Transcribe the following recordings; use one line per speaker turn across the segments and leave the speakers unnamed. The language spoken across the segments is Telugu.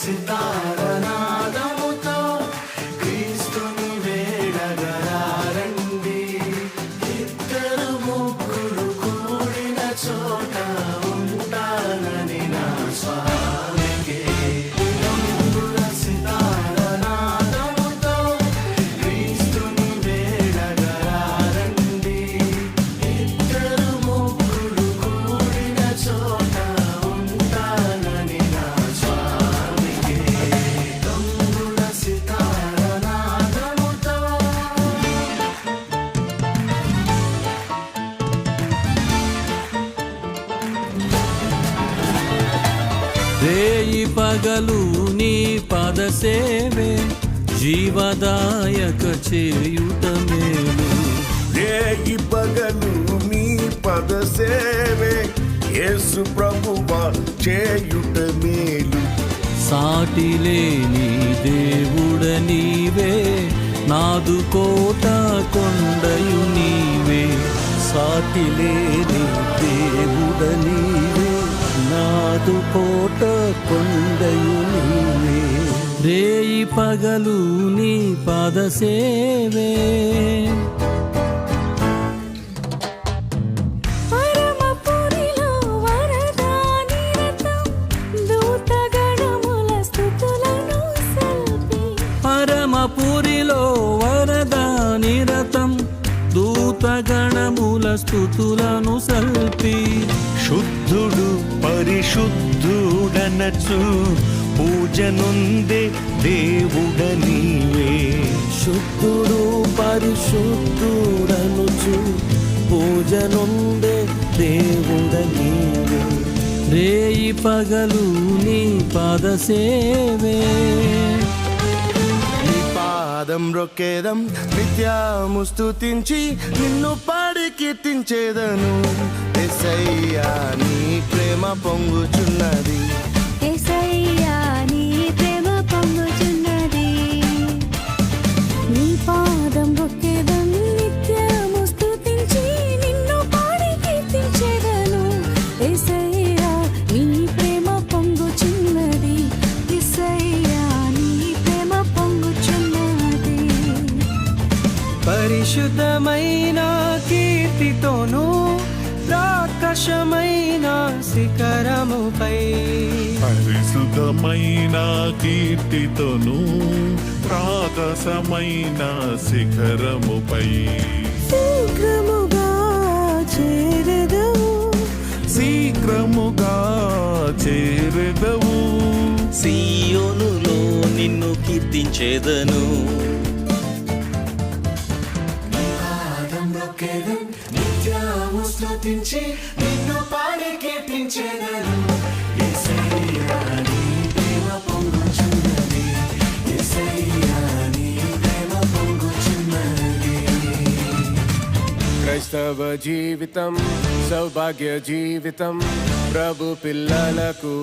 సితారనాదముతో క్రీస్తుని వేడగరారండి. ఇద్దరు ముగ్గురు కూడిన చోట ఉంటానని నా స్వామికే. తంబుర సితారనాదముతో క్రీస్తుని వేడగరారండి. ఇద్దరు ముగ్గురు కూడిన చోట ఉంటానని నా స్వామికే. తంబుర సితారనాదముతో
రేయి పగలు నీ పద సేవే జీవదాయక చేయుట మేలు.
రేగి పగలు నీ పద సేవే యేసు ప్రభువా చేయుట మేలు.
సాటి లేని దేవుడ నీవే నాదు కోట కొండయు నీవే. సాటి లేని దేవుడ నీవే నాదు కోట కొండయు నీవే. రేయి పగలు నీ పద సేవే.
పరమపురిలో వరదానిరతం దూతగణముల స్తుతులను సల్పి.
పరమపురిలో వరదా నిరతం దూతగణముల స్తుతులను సల్పి.
శుద్ధుడు పరిశుద్ధుడనచు పూజనుందే దేవుడ నీవే.
శుద్ధుడు పరిశుద్ధుడనుచు పూజనుందే దేవుడ నీవే. రేయి పగలు నీ పద సేవే.
నీ పాదం రొక్కేదం నిత్యము స్తుతించి నిన్ను పాడి కీర్తించేదను. యేసయ్యా నీ ప్రేమ పొంగుచున్నది.
యేసయ్యా నీ ప్రేమ పొంగుచున్నది. నీ పాదం మొక్కెదం నిత్యము స్తుతించి నిన్ను పాడి కీర్తించెదను. యేసయ్యా నీ ప్రేమ పొంగుచున్నది. యేసయ్యా నీ ప్రేమ పొంగుచున్నది.
పరిశుద్ధమైన కీర్తితోనూ ప్రకాశమైన శిఖరముపై.
పరిశుద్ధమైన కీర్తితోను ప్రాకాశమైన శిఖరముపై.
శీఘ్రముగా చేరెదవు.
శీఘ్రముగా చేరెదవు.
సీయోనులో నిన్ను కీర్తించేదను.
పాదం రొక్కేదం నిత్యము స్తుతించి నిన్ను పాడి కీర్తించెదను. యేసయ్యా నీ ప్రేమ పొంగుచున్నది. యేసయ్యా నీ ప్రేమ పొంగుచున్నది. క్రైస్తవ జీవితం సౌభాగ్య జీవితం, ప్రభు పిల్లలకు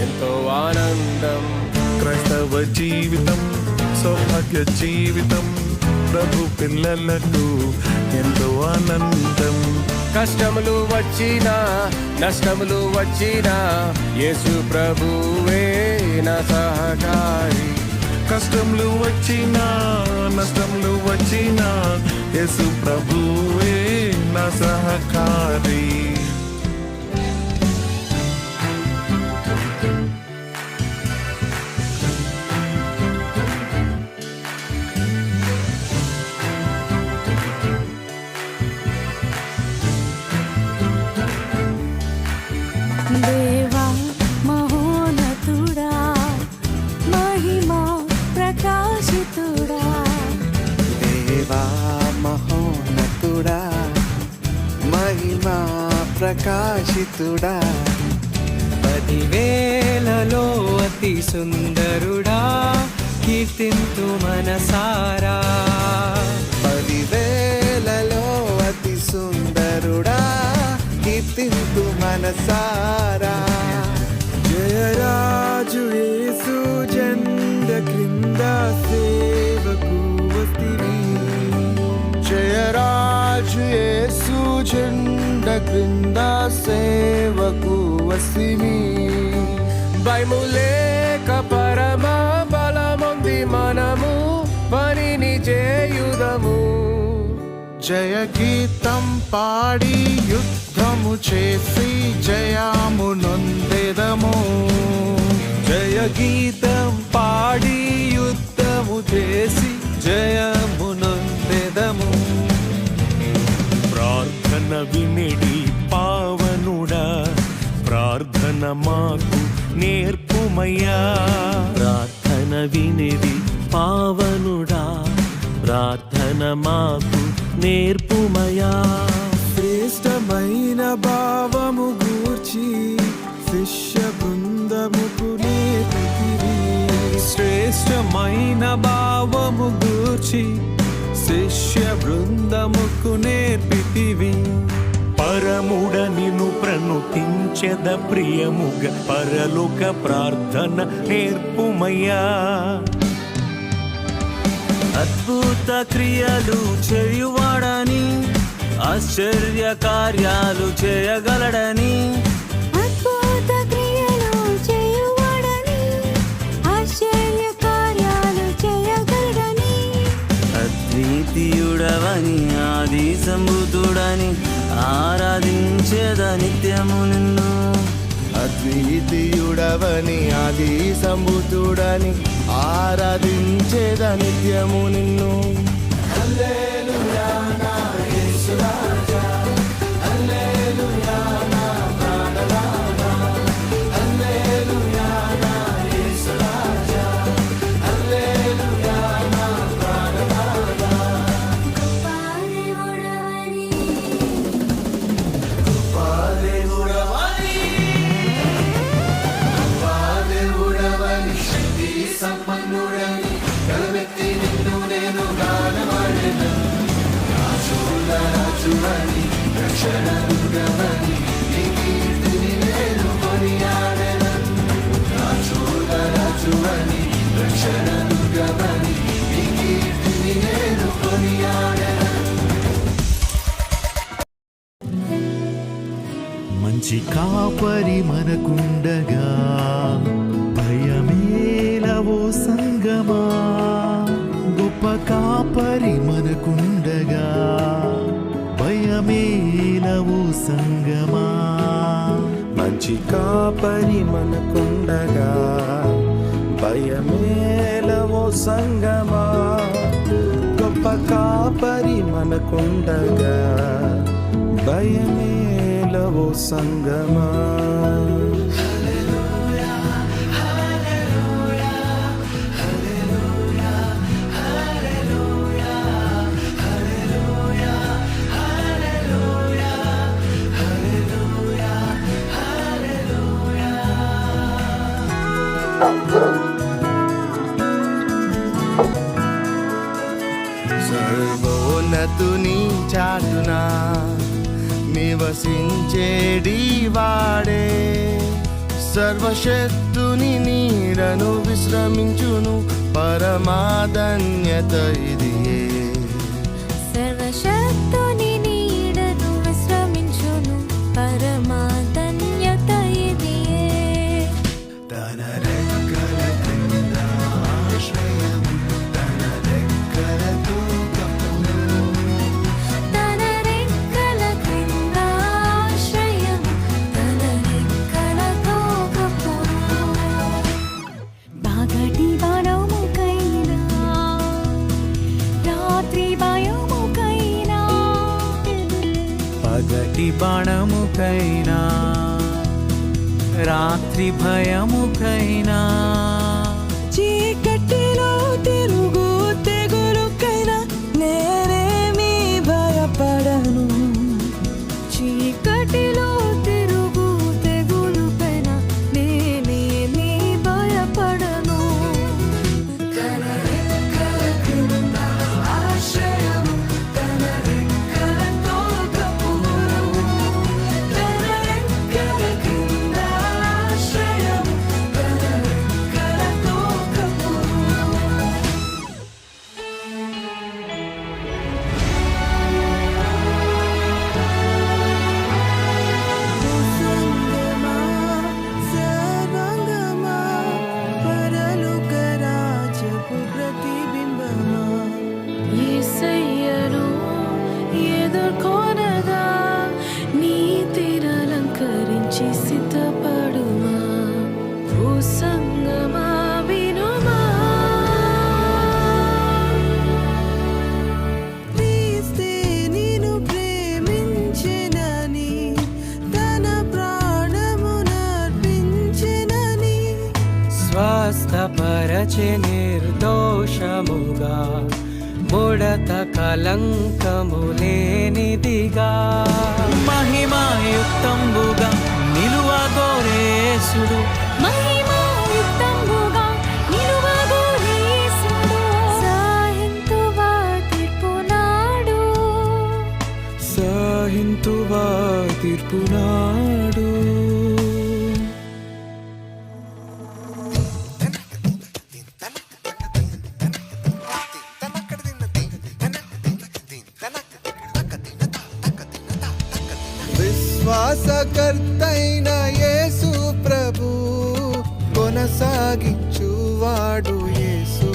ఎంతో ఆనందం.
క్రైస్తవ జీవితం సౌభాగ్య జీవితం, ప్రభు పిల్లలకు ఎంతో ఆనందం.
కష్టములు వచ్చినా నష్టములు వచ్చినా యేసు ప్రభువే నా సహకారి.
కష్టములు వచ్చినా నష్టములు వచ్చినా యేసు ప్రభువే నా సహకారి.
దేవా మహోన్నతుడా, మహిమా ప్రకాశితుడా.
దేవా మహోన్నతుడా, మహిమా ప్రకాశితుడా.
10,000లలో అతి సుందరుడా, కీర్తింతు మనసారా.
10,000లలో అతి సుందరుడా, కీర్తింతు మనసారా.
జయరాజు యేసు జెండ క్రింద సేవకు వస్తివి.
జయరాజు యేసు జెండ క్రింద సేవకు వసిమి. భయము లేక పర
జయ గీతం పాడి యుద్ధము చేసి జయము నొందెదము.
జయ గీతం పాడి యుద్ధము చేసి జయము నొందెదము.
ప్రార్థన వినిడి పావనుడా, ప్రార్థన మాకు నేర్పుమయ్యా. ప్రార్థన వినిడి పావనుడా, ప్రార్థన మాకు నేర్పుమయ్యా.
శ్రేష్టమైన భావము గూర్చి శిష్య బృందముకు నేర్పితివి. శ్రేష్టమైన భావము గూర్చి శిష్య బృందముకు నేర్పితివి.
పరముడ నిన్ను ప్రణుతించెద ప్రియముగ, పరలోక ప్రార్థన నేర్పుమయ్యా.
అద్భుత క్రియలు చేయువాడని, ఆశ్చర్య కార్యాలు చేయగలడని.
అద్భుత క్రియలు చేయువాడని, ఆశ్చర్య కార్యాలు చేయగలడని.
అద్వితీయుడవని, ఆది సంభూతుడని ఆరాధించేద నిత్యము నిన్ను.
అద్వితీయుడవని ఆది సంభూతుడని ఆరాధించేద నిత్యము నిన్ను.
మంచి కాపరి మనకుండగా భయమేలవో సంగమా. గొప్ప కాపరి మనకుండగా భయమేలవో సంగమా.
మంచి కాపరి మనకుండగా భయమేలవో సంగమా. గొప్ప కాపరి మనకుండగా భయమేలవో సంగమా. సర్వోన్నతుని చాటునా నివసించేడి వాడే, సర్వశక్తుని నీడను విశ్రమించును పరమాధన్యత ఇదియే.
సర్వశక్తుని నీడను విశ్రమించును పరమాధన్యత ఇదియే.
తన రెక్కల క్రింద ఆశ్రయము, తన రెక్కలతో కప్పును.
తన రెక్కల క్రింద ఆశ్రయము, తన రెక్కలతో కప్పును. పగటి బాణముకైనా, రాత్రి భయముకైనా.
పగటి బాణముకైనా, రాత్రి భయముకైనా. చీకటిలో తిరుగు తెగులుకైనా నేనేమీ భయపడను.
చీకటిలో తిరుగు తెగులుపైన నేనేమీ భయపడను. తన రెక్కల క్రింద ఆశ్రయము, తన రెక్కలతో కప్పును. తన రెక్కల క్రింద ఆశ్రయము, తన రెక్కలతో
స్వస్థపరచే నిర్దోషముగా ముడత కలంకము లేనిదిగా మహిమాయుక్తంబుగా నిలువగోరేసుడు
మహిమాయుక్తంబుగా నిలువగోరేసుడు సాహింతువా తీర్పునాడు
సాహింతువా తీర్పునాడు
విశ్వాసకర్తైన యేసు ప్రభు కొనసాగించువాడు యేసు